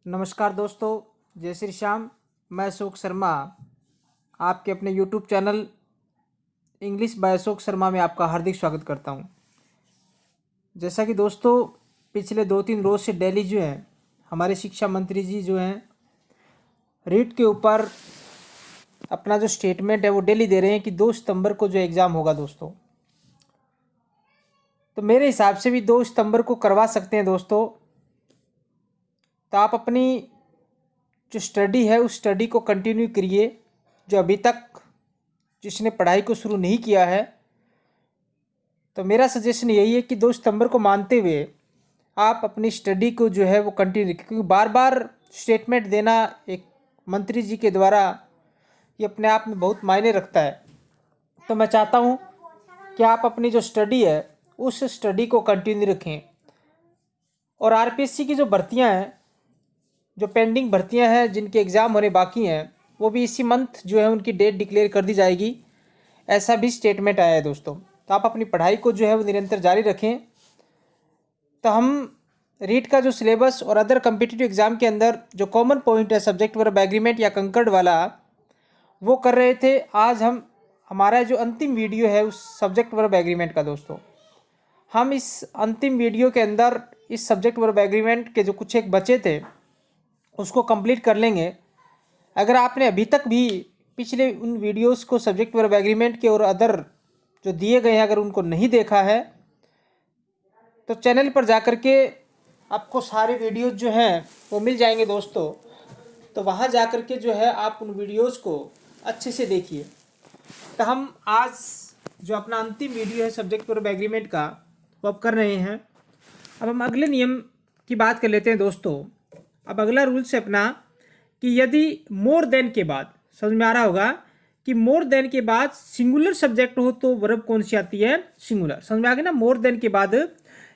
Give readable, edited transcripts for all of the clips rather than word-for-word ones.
नमस्कार दोस्तों, जय श्री श्याम। मैं अशोक शर्मा आपके अपने YouTube channel English by Ashok Sharma में आपका हार्दिक स्वागत करता हूं। जैसा कि दोस्तों पिछले 2-3 रोज़ से डेली जो है हमारे शिक्षा मंत्री जी जो हैं रीट के ऊपर अपना जो स्टेटमेंट है वो डेली दे रहे हैं कि 2 सितंबर को जो एग्ज़ाम होगा दोस्तों, तो मेरे हिसाब से भी 2 सितंबर को करवा सकते हैं दोस्तों। तो आप अपनी जो स्टडी है उस स्टडी को कंटिन्यू करिए। जो अभी तक जिसने पढ़ाई को शुरू नहीं किया है, तो मेरा सजेशन यही है कि 2 सितंबर को मानते हुए आप अपनी स्टडी को जो है वो कंटिन्यू, क्योंकि बार बार स्टेटमेंट देना एक मंत्री जी के द्वारा ये अपने आप में बहुत मायने रखता है। तो मैं चाहता हूँ कि आप अपनी जो स्टडी है उस स्टडी को कंटिन्यू रखें। और आरपीएससी की जो भर्तियाँ हैं, जो पेंडिंग भर्तियां हैं, जिनके एग्ज़ाम होने बाकी हैं, वो भी इसी मंथ जो है उनकी डेट डिक्लेयर कर दी जाएगी, ऐसा भी स्टेटमेंट आया है दोस्तों। तो आप अपनी पढ़ाई को जो है वो निरंतर जारी रखें। तो हम रीट का जो सिलेबस और अदर कम्पिटिटिव एग्ज़ाम के अंदर जो कॉमन पॉइंट है सब्जेक्ट वर्ब एग्रीमेंट या कंकर्ड वाला, वो कर रहे थे। आज हमारा जो अंतिम वीडियो है उस सब्जेक्ट वर्ब एग्रीमेंट का दोस्तों, हम इस अंतिम वीडियो के अंदर इस सब्जेक्ट वर्ब एग्रीमेंट के जो कुछ एक बचे थे उसको कंप्लीट कर लेंगे। अगर आपने अभी तक भी पिछले उन वीडियोस को सब्जेक्ट वर्ब एग्रीमेंट के और अदर जो दिए गए हैं अगर उनको नहीं देखा है, तो चैनल पर जाकर के आपको सारे वीडियोस जो हैं वो मिल जाएंगे दोस्तों। तो वहाँ जाकर के जो है आप उन वीडियोस को अच्छे से देखिए। तो हम आज जो अपना अंतिम वीडियो है सब्जेक्ट वर्ब एग्रीमेंट का वो अब कर रहे हैं। अब हम अगले नियम की बात कर लेते हैं दोस्तों। अब अगला रूल्स है अपना कि यदि मोर देन के बाद, समझ में आ रहा होगा कि मोर देन के बाद सिंगुलर सब्जेक्ट हो तो वर्ब कौन सी आती है? सिंगुलर। समझ में आ गया ना? मोर देन के बाद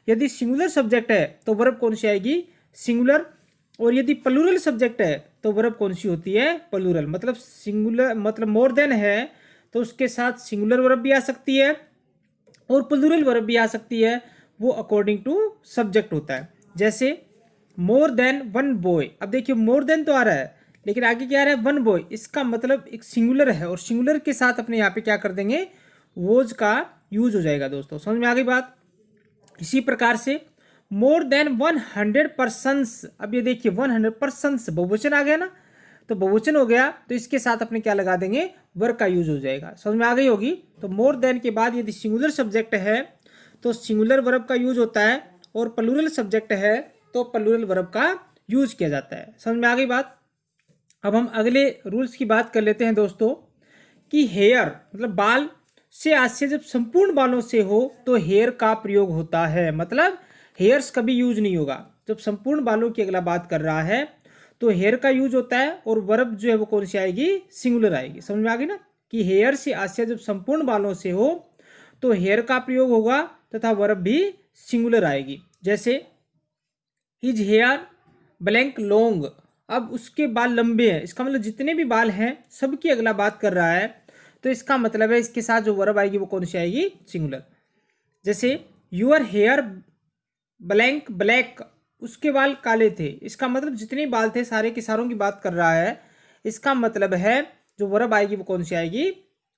यदि सिंगुलर सब्जेक्ट है तो वर्ब कौन सी आएगी? सिंगुलर। और यदि प्लूरल सब्जेक्ट है तो वर्ब कौन सी होती है? प्लूरल। मतलब सिंगुलर मतलब मोर देन है तो उसके साथ सिंगुलर वर्ब भी आ सकती है और प्लूरल वर्ब भी आ सकती है। वो अकॉर्डिंग टू सब्जेक्ट होता है। जैसे मोर देन वन बॉय। अब देखिए मोर देन तो आ रहा है लेकिन आगे क्या आ रहा है? One boy. इसका मतलब एक सिंगुलर है और सिंगुलर के साथ अपने यहाँ पे क्या कर देंगे? वोज का यूज हो जाएगा दोस्तों। समझ में आ गई बात? इसी प्रकार से मोर देन 100 पर्सन्स। अब ये देखिए 100 पर्सन्स बहुवचन आ गया ना, तो बहुवचन हो गया तो इसके साथ अपने क्या लगा देंगे? वर्ब का यूज हो जाएगा। समझ में आ गई होगी? तो मोर देन के बाद यदि सिंगुलर सब्जेक्ट है तो सिंगुलर वर्ब का यूज होता है और प्लूरल सब्जेक्ट है तो प्लूरल वर्ब का यूज किया जाता है। समझ में आ गई बात? अब हम अगले रूल्स की बात कर लेते हैं दोस्तों कि हेयर मतलब बाल से आज से जब संपूर्ण बालों से हो तो हेयर का प्रयोग होता है। मतलब हेयर्स कभी यूज नहीं होगा। जब संपूर्ण बालों की अगला बात कर रहा है तो हेयर का यूज होता है और वर्ब जो है वो कौन सी आएगी? सिंगुलर आएगी। समझ में आ गई ना कि हेयर से आज से जब संपूर्ण बालों से हो तो हेयर का प्रयोग होगा तथा वर्ब भी सिंगुलर आएगी। जैसे हिज हेयर ब्लैंक लॉन्ग। अब उसके बाल लंबे हैं, इसका मतलब जितने भी बाल हैं सबकी अगला बात कर रहा है तो इसका मतलब है इसके साथ जो वर्ब आएगी वो कौन सी आएगी? सिंगुलर। जैसे यूअर हेयर ब्लैंक ब्लैक। उसके बाल काले थे, इसका मतलब जितने बाल थे सारे के सारों की बात कर रहा है। इसका मतलब है जो वर्ब आएगी वो कौन सी आएगी?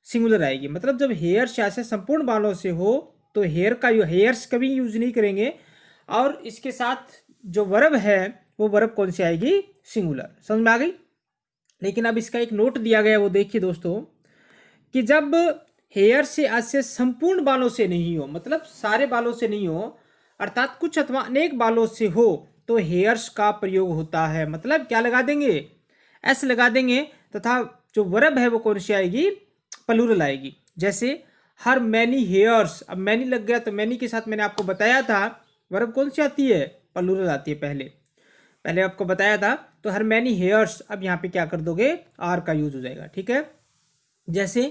सिंगुलर आएगी। मतलब जब हेयर से संपूर्ण बालों से हो तो हेयर का हेयर्स कभी यूज नहीं करेंगे और इसके साथ जो वर्ब है वो वर्ब कौन सी आएगी? सिंगुलर। समझ में आ गई? लेकिन अब इसका एक नोट दिया गया, वो देखिए दोस्तों कि जब हेयर से आज से संपूर्ण बालों से नहीं हो, मतलब सारे बालों से नहीं हो, अर्थात कुछ अथवा अनेक बालों से हो तो हेयर्स का प्रयोग होता है। मतलब क्या लगा देंगे? एस लगा देंगे तथा जो वर्ब है वो कौन सी आएगी? प्लूरल आएगी। जैसे हर मैनी हेयर्स। अब मैनी लग गया तो मैनी के साथ मैंने आपको बताया था वर्ब कौन सी आती है? प्लूरल आती है। पहले आपको बताया था। तो हर मैनी हेयर्स, अब यहाँ पे क्या कर दोगे? आर का यूज हो जाएगा। ठीक है। जैसे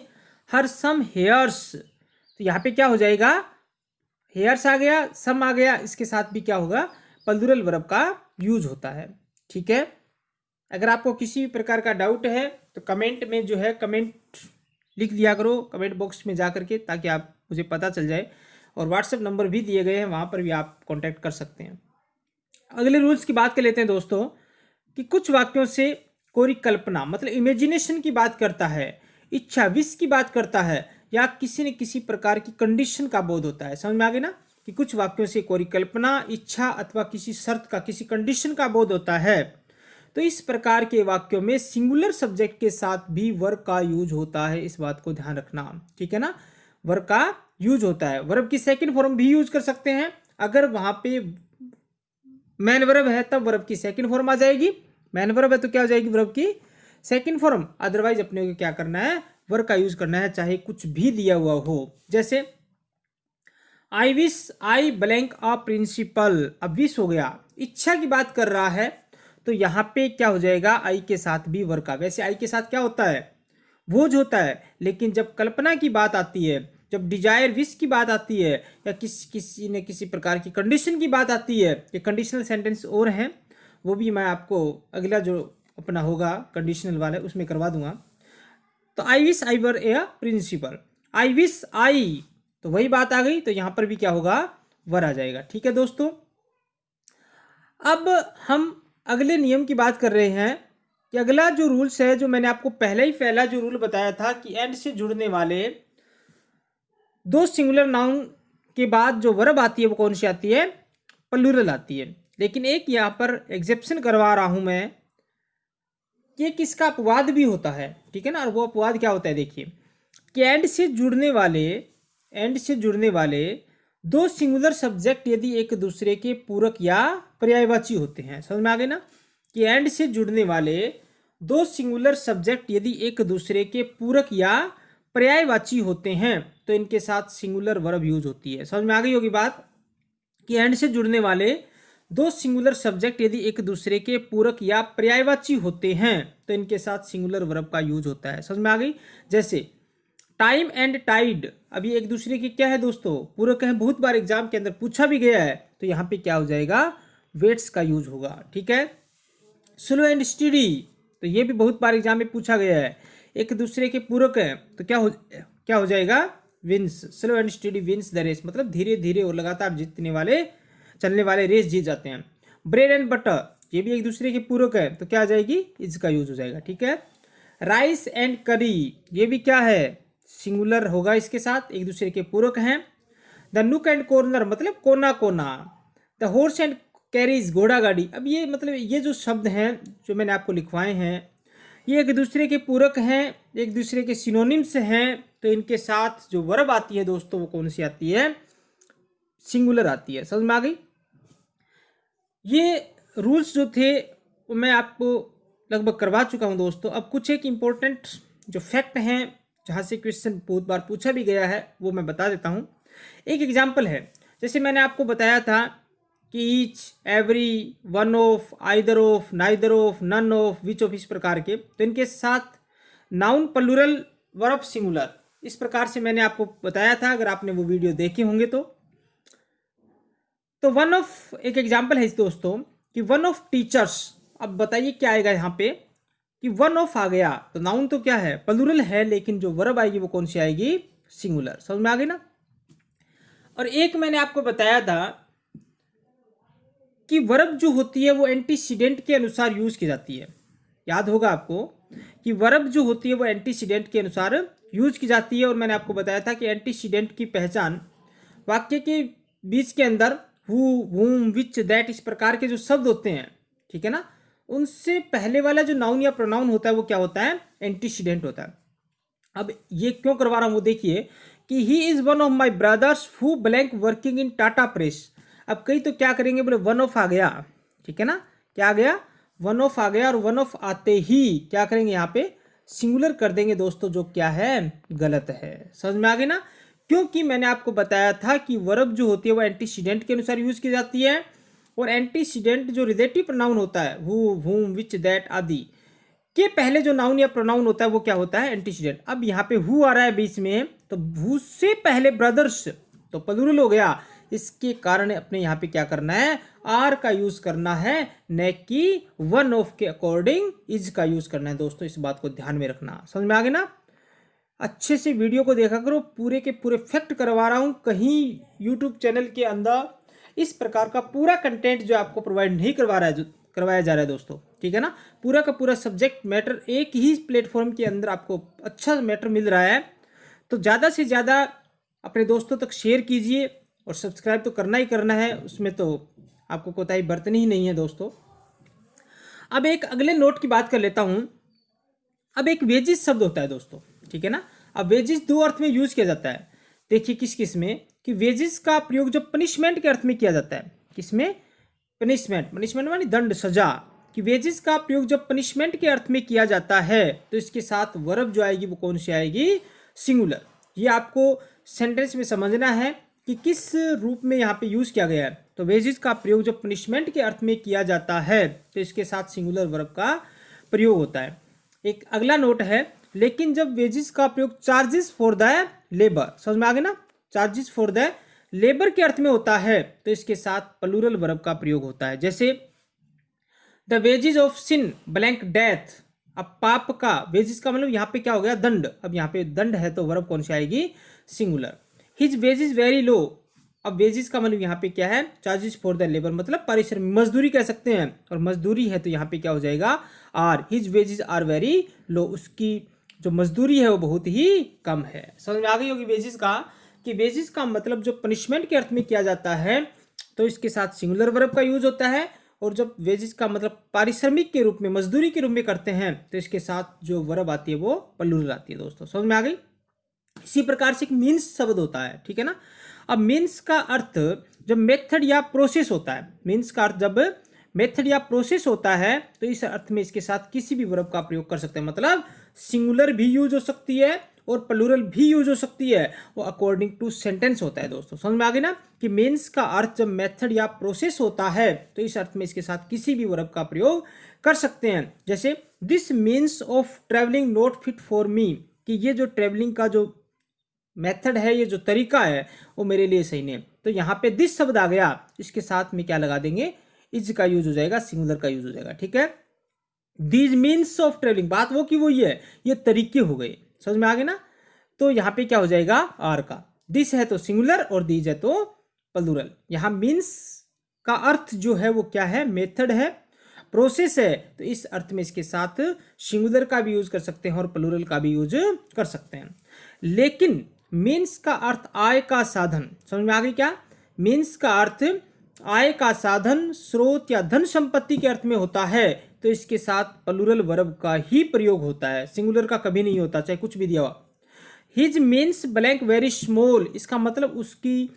हर सम हेयर्स, तो यहाँ पे क्या हो जाएगा? हेयर्स आ गया, सम आ गया, इसके साथ भी क्या होगा? प्लूरल वर्ब का यूज होता है। ठीक है। अगर आपको किसी भी प्रकार का डाउट है तो कमेंट में जो है कमेंट लिख दिया करो कमेंट बॉक्स में जा करके, ताकि आप मुझे पता चल जाए। और व्हाट्सएप नंबर भी दिए गए हैं, वहाँ पर भी आप कॉन्टैक्ट कर सकते हैं। अगले रूल्स की बात कर लेते हैं दोस्तों कि कुछ वाक्यों से कोई कल्पना मतलब इमेजिनेशन की बात करता है, इच्छा विश की बात करता है, या किसी न किसी प्रकार की कंडीशन का बोध होता है। समझ में आ गई ना, कि कुछ वाक्यों से कोई कल्पना, इच्छा अथवा किसी शर्त का, किसी कंडीशन का बोध होता है। तो इस प्रकार के वाक्यों में सिंगुलर सब्जेक्ट के साथ भी वर्ब का यूज होता है, इस बात को ध्यान रखना। ठीक है ना, वर्ब का यूज होता है। वर्ब की सेकंड फॉर्म भी यूज कर सकते हैं। अगर वहां पे मैन वर्ब है तब वर्ब की सेकंड फॉर्म आ जाएगी, मैन वर्ब है तो क्या हो जाएगी, वर्ब की सेकंड फॉर्म। अदरवाइज अपने को क्या करना है, वर्ब का यूज करना है, चाहे कुछ भी दिया हुआ हो। जैसे I wish I blank a principal, अब विश हो गया, इच्छा की बात कर रहा है, तो यहाँ पे क्या हो जाएगा, आई के साथ भी वर्ब का। वैसे आई के साथ क्या होता है, बोझ होता है, लेकिन जब कल्पना की बात आती है, जब डिजायर विश की बात आती है, या किसी न किसी प्रकार की कंडीशन की बात आती है, ये कंडीशनल सेंटेंस और हैं, वो भी मैं आपको अगला जो अपना होगा कंडीशनल वाला उसमें करवा दूंगा। तो I wish I were a principal, I wish I, तो वही बात आ गई, तो यहां पर भी क्या होगा, वर आ जाएगा। ठीक है दोस्तों, अब हम अगले नियम की बात कर रहे हैं कि अगला जो रूल्स है, जो मैंने आपको पहला जो रूल बताया था कि एंड से जुड़ने वाले दो सिंगुलर नाउन के बाद जो वर्ब आती है वो कौन सी आती है, प्लूरल आती है। लेकिन एक यहाँ पर एग्जेप्शन करवा रहा हूं मैं, ये किसका अपवाद भी होता है। ठीक है ना, और वो अपवाद क्या होता है, देखिए कि एंड से जुड़ने वाले दो सिंगुलर सब्जेक्ट यदि एक दूसरे के पूरक या पर्यायवाची होते हैं। समझ में आ गए ना, कि एंड से जुड़ने वाले दो सिंगुलर सब्जेक्ट यदि एक दूसरे के पूरक या पर्यायवाची होते हैं तो इनके साथ सिंगुलर वर्ब यूज होती है। समझ में आ गई होगी बात, कि एंड से जुड़ने वाले दो सिंगुलर सब्जेक्ट यदि एक दूसरे के पूरक या पर्यायवाची होते हैं तो इनके साथ सिंगुलर वर्ब का यूज होता है। समझ में आ गई, जैसे टाइम एंड टाइड, अभी एक दूसरे के क्या है दोस्तों, पूरक है, बहुत बार एग्जाम के अंदर पूछा भी गया है, तो यहाँ पे क्या हो जाएगा, वेट्स का यूज होगा। ठीक है, स्लो एंड स्टडी, तो ये भी बहुत बार एग्जाम में पूछा गया है, एक दूसरे के पूरक है, तो क्या हो जाएगा, wins, slow and steady wins the race, मतलब धीरे धीरे और लगातार चलने वाले रेस जीत जाते हैं। ब्रेड एंड बटर, ये भी एक दूसरे के पूरक है, तो क्या आ जाएगी, इसका यूज हो जाएगा। ठीक है, राइस एंड करी, ये भी क्या है, सिंगुलर होगा, इसके साथ एक दूसरे के पूरक हैं। द नुक एंड कॉर्नर, मतलब कोना कोना। द हॉर्स एंड कैरीज, घोड़ा गाड़ी, अब ये मतलब ये जो शब्द हैं जो मैंने आपको लिखवाए हैं, ये एक दूसरे के पूरक हैं, एक दूसरे के सिनोनिम्स हैं, तो इनके साथ जो वर्ब आती है दोस्तों वो कौन सी आती है, सिंगुलर आती है। समझ में आ गई, ये रूल्स जो थे वो मैं आपको लगभग करवा चुका हूं दोस्तों। अब कुछ एक इम्पोर्टेंट जो फैक्ट हैं जहाँ से क्वेश्चन बहुत बार पूछा भी गया है वो मैं बता देता हूँ। एक एग्जाम्पल है, जैसे मैंने आपको बताया था कि each, every, one of, either of, neither of, none of, which of, इस प्रकार के, तो इनके साथ नाउन प्लूरल वर्ब सिंगुलर, इस प्रकार से मैंने आपको बताया था, अगर आपने वो वीडियो देखे होंगे तो वन ऑफ एक एग्जाम्पल है इस दोस्तों कि वन ऑफ टीचर्स। अब बताइए क्या आएगा यहाँ पे, कि वन ऑफ आ गया तो नाउन तो क्या है, प्लूरल है, लेकिन जो वर्ब आएगी वो कौन सी आएगी, सिंगुलर। समझ में आ गई ना। और एक मैंने आपको बताया था कि वर्ब जो होती है वो एंटीसीडेंट के अनुसार यूज की जाती है। याद होगा आपको कि वर्ब जो होती है वो एंटीसीडेंट के अनुसार यूज की जाती है, और मैंने आपको बताया था कि एंटीसीडेंट की पहचान वाक्य के बीच के अंदर हु, whom, which, that, इस प्रकार के जो शब्द होते हैं, ठीक है ना, उनसे पहले वाला जो नाउन या प्रोनाउन होता है वो क्या होता है, एंटीसीडेंट होता है। अब ये क्यों करवा रहा हूं वो देखिए कि he is one of my brothers who blank working in Tata press. अब कई तो क्या करेंगे, बोले वन ऑफ आ गया, ठीक है ना, क्या आ गया, वन ऑफ आ गया, और वन ऑफ आते ही क्या करेंगे, यहाँ पे सिंगुलर कर देंगे दोस्तों, जो क्या है, गलत है। समझ में आ गई ना, क्योंकि मैंने आपको बताया था कि वर्ब जो होती है वो एंटीसीडेंट के अनुसार यूज की जाती है, और एंटीसीडेंट जो रिलेटिव प्रोनाउन होता है, हु, whom, which, that आदि के पहले जो नाउन या प्रोनाउन होता है वो क्या होता है, एंटीसीडेंट। अब यहाँ पे हु आ रहा है बीच में, तो हु से पहले ब्रदर्स तो प्लूरल हो गया, इसके कारण अपने यहाँ पे क्या करना है, आर का यूज करना है, न कि वन ऑफ के अकॉर्डिंग इज का यूज करना है दोस्तों, इस बात को ध्यान में रखना। समझ में आ गया ना, अच्छे से वीडियो को देखा करो, पूरे के पूरे फैक्ट करवा रहा हूं, कहीं यूट्यूब चैनल के अंदर इस प्रकार का पूरा कंटेंट जो आपको प्रोवाइड नहीं करवा रहा है, जो करवाया जा रहा है दोस्तों, ठीक है ना। पूरा का पूरा सब्जेक्ट मैटर एक ही प्लेटफॉर्म के अंदर आपको अच्छा मैटर मिल रहा है। तो ज़्यादा से ज़्यादा अपने दोस्तों तक शेयर कीजिए और सब्सक्राइब तो करना ही करना है, उसमें तो आपको कोताही बरतनी ही नहीं है दोस्तों। अब एक अगले नोट की बात कर लेता हूं। अब एक वेजिस शब्द होता है दोस्तों, ठीक है ना। अब वेजिस दो अर्थ में यूज किया जाता है। देखिए किस किस में, कि वेजिस का प्रयोग जो पनिशमेंट के अर्थ में किया जाता है। किसमें? पनिशमेंट, पनिशमेंट मानी दंड, सजा। कि वेजिस का प्रयोग जब पनिशमेंट के अर्थ में किया जाता है तो इसके साथ वर्ब जो आएगी वो कौन सी आएगी? सिंगुलर। ये आपको सेंटेंस में समझना है कि किस रूप में यहाँ पे यूज किया गया है। तो वेजिस का प्रयोग जब पनिशमेंट के अर्थ में किया जाता है तो इसके साथ सिंगुलर वर्ब का प्रयोग होता है। एक अगला नोट है, लेकिन जब वेजिस का प्रयोग चार्जेस फॉर द लेबर, समझ में आ गया ना, चार्जेस फॉर द लेबर के अर्थ में होता है तो इसके साथ प्लूरल वर्ब का प्रयोग होता है। जैसे the wages of sin blank death. अब पाप का वेजिस का मतलब यहाँ पे क्या हो गया? दंड। अब यहाँ पे दंड है तो वर्ब कौन सी आएगी? Singular. His wages very low. अब वेजिस का मतलब यहाँ पे क्या है? चार्जेस फॉर द लेबर, मतलब पारिश्रमिक, मजदूरी कह सकते हैं। और मजदूरी है तो यहाँ पे क्या हो जाएगा? Are. His wages are very low, उसकी जो मजदूरी है वो बहुत ही कम है। समझ में आ गई होगी वेजिस का, कि वेजिस का मतलब जो पनिशमेंट के अर्थ में किया जाता है तो इसके साथ सिंगुलर वर्ब का यूज होता है। और जब वेजिस का मतलब पारिश्रमिक के रूप में, मजदूरी के रूप में करते हैं तो इसके साथ जो वर्ब आती है वो प्लूरल आती है दोस्तों। समझ में आ गई? इसी प्रकार से एक मीन्स शब्द होता है, ठीक है ना। अब मीन्स का अर्थ जब मेथड या प्रोसेस होता है, मीन्स का अर्थ जब मेथड या प्रोसेस होता है तो इस अर्थ में इसके साथ किसी भी वर्ब का प्रयोग कर सकते हैं। मतलब सिंगुलर भी यूज हो सकती है और प्लूरल भी यूज हो सकती है, वो अकॉर्डिंग टू सेंटेंस होता है दोस्तों। समझ में आ गई ना, कि मीन्स का अर्थ जब मेथड या प्रोसेस होता है तो इस अर्थ में इसके साथ किसी भी वर्ब का प्रयोग कर सकते हैं। जैसे this means of travelling not fit for me, कि ये जो ट्रेवलिंग का जो मेथड है, ये जो तरीका है वो मेरे लिए सही नहीं है। तो यहाँ पे दिस शब्द आ गया, इसके साथ में क्या लगा देंगे? इज का यूज हो जाएगा, सिंगुलर का यूज हो जाएगा, ठीक है। दीज मीन्स ऑफ ट्रेवलिंग, बात वो की वही है, ये तरीके हो गए। समझ में आ गए ना। तो यहाँ पे क्या हो जाएगा? आर का। दिस है तो सिंगुलर और दीज है तो प्लूरल। यहाँ मीन्स का अर्थ जो है वो क्या है? मेथड है, प्रोसेस है, तो इस अर्थ में इसके साथ सिंगुलर का भी यूज कर सकते हैं और प्लूरल का भी यूज कर सकते हैं। लेकिन मीन्स का अर्थ आय का साधन, समझ में आ गई क्या? मीन्स का अर्थ आय का साधन, स्रोत या धन संपत्ति के अर्थ में होता है तो इसके साथ प्लूरल वर्ब का ही प्रयोग होता है, सिंगुलर का कभी नहीं होता, चाहे कुछ भी दिया हुआ। His means blank very small, इसका मतलब उसकी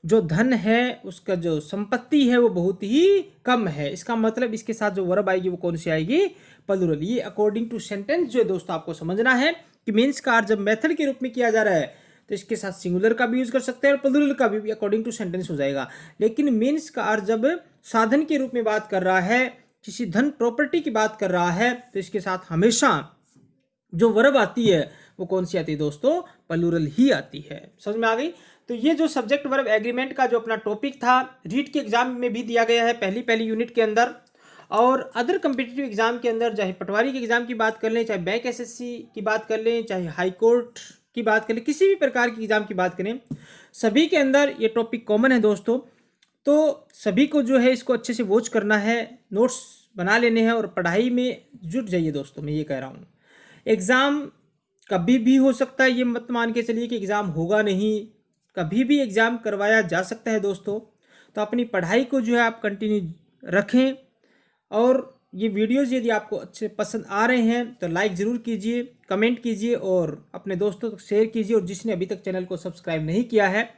जो धन है, उसका जो संपत्ति है वो बहुत ही कम है। इसका मतलब इसके साथ जो वर्ब आएगी वो कौन सी आएगी? प्लूरल। ये अकॉर्डिंग टू सेंटेंस जो है दोस्तों आपको समझना है कि मीन्स का अर्थ जब मेथड के रूप में किया जा रहा है तो इसके साथ सिंगुलर का भी यूज कर सकते हैं और प्लूरल का भी अकॉर्डिंग टू सेंटेंस हो जाएगा। लेकिन मीन्स का अर्थ जब साधन के रूप में बात कर रहा है, किसी धन प्रॉपर्टी की बात कर रहा है तो इसके साथ हमेशा जो वर्ब आती है वो कौन सी आती है दोस्तों? प्लूरल ही आती है। समझ में आ गई? तो ये जो सब्जेक्ट वर्ब एग्रीमेंट का जो अपना टॉपिक था, रीट के एग्जाम में भी दिया गया है पहली यूनिट के अंदर, और अदर कम्पिटिटिव एग्जाम के अंदर, चाहे पटवारी के एग्जाम की बात कर लें, चाहे बैंक एसएससी की बात कर लें, चाहे हाई कोर्ट की बात करें, किसी भी प्रकार की एग्जाम की बात करें, सभी के अंदर ये टॉपिक कॉमन है दोस्तों। तो सभी को जो है इसको अच्छे से वॉच करना है, नोट्स बना लेने हैं और पढ़ाई में जुट जाइए दोस्तों। मैं ये कह रहा हूँ, एग्ज़ाम कभी भी हो सकता है, ये मत मान के चलिए कि एग्ज़ाम होगा नहीं, कभी भी एग्ज़ाम करवाया जा सकता है दोस्तों। तो अपनी पढ़ाई को जो है आप कंटिन्यू रखें, और ये वीडियोज़ यदि आपको अच्छे पसंद आ रहे हैं तो लाइक ज़रूर कीजिए, कमेंट कीजिए और अपने दोस्तों तक शेयर कीजिए। और जिसने अभी तक चैनल को सब्सक्राइब नहीं किया है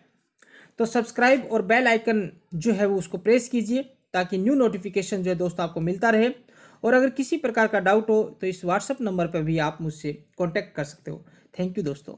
तो सब्सक्राइब और बेल आइकन जो है वो उसको प्रेस कीजिए ताकि न्यू नोटिफिकेशन जो है दोस्तों आपको मिलता रहे। और अगर किसी प्रकार का डाउट हो तो इस व्हाट्सएप नंबर पर भी आप मुझसे कॉन्टैक्ट कर सकते हो। थैंक यू दोस्तों।